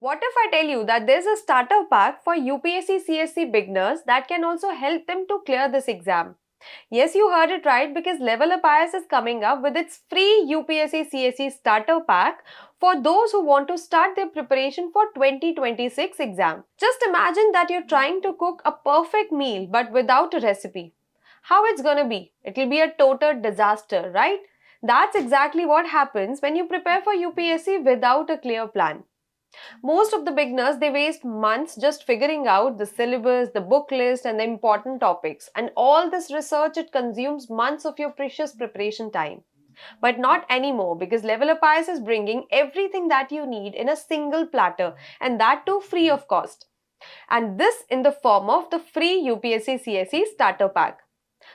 What if I tell you that there's a starter pack for UPSC CSE beginners that can also help them to clear this exam? Yes, you heard it right, because LevelUp IS is coming up with its free UPSC CSE starter pack for those who want to start their preparation for 2026 exam. Just imagine that you're trying to cook a perfect meal but without a recipe. How it's gonna be? It'll be a total disaster, right? That's exactly what happens when you prepare for UPSC without a clear plan. Most of the beginners, they waste months just figuring out the syllabus, the book list and the important topics. And all this research, it consumes months of your precious preparation time. But not anymore, because LevelUp IS is bringing everything that you need in a single platter, and that too free of cost. And this in the form of the free UPSC CSE starter pack.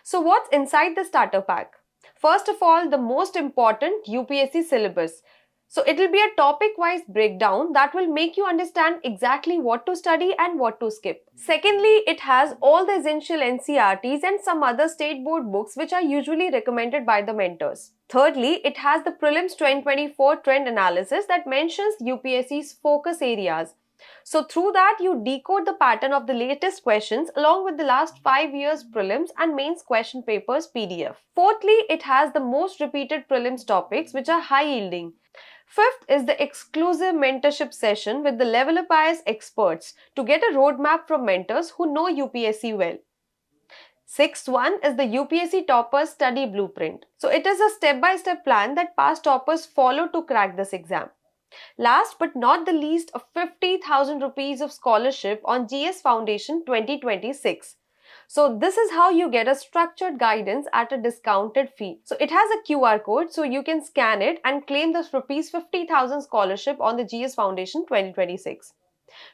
So what's inside the starter pack? First of all, the most important UPSC syllabus. So it will be a topic-wise breakdown that will make you understand exactly what to study and what to skip. Secondly, it has all the essential NCERTs and some other state board books which are usually recommended by the mentors. Thirdly, it has the Prelims 2024 trend analysis that mentions UPSC's focus areas. So through that, you decode the pattern of the latest questions along with the last 5 years prelims and mains question papers PDF. Fourthly, it has the most repeated prelims topics which are high yielding. Fifth is the exclusive mentorship session with the LevelUp IS experts to get a roadmap from mentors who know UPSC well. Sixth one is the UPSC Toppers Study Blueprint. So it is a step-by-step plan that past toppers follow to crack this exam. Last but not the least, a 50,000 rupees of scholarship on GS Foundation 2026. So this is how you get a structured guidance at a discounted fee. So it has a QR code, so you can scan it and claim this rupees 50,000 scholarship on the GS Foundation 2026.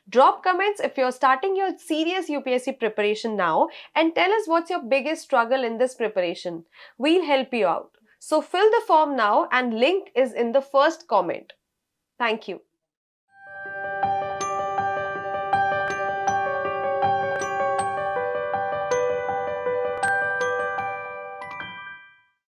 Drop comments if you're starting your serious UPSC preparation now, and tell us what's your biggest struggle in this preparation. We'll help you out. So fill the form now, and link is in the first comment. Thank you.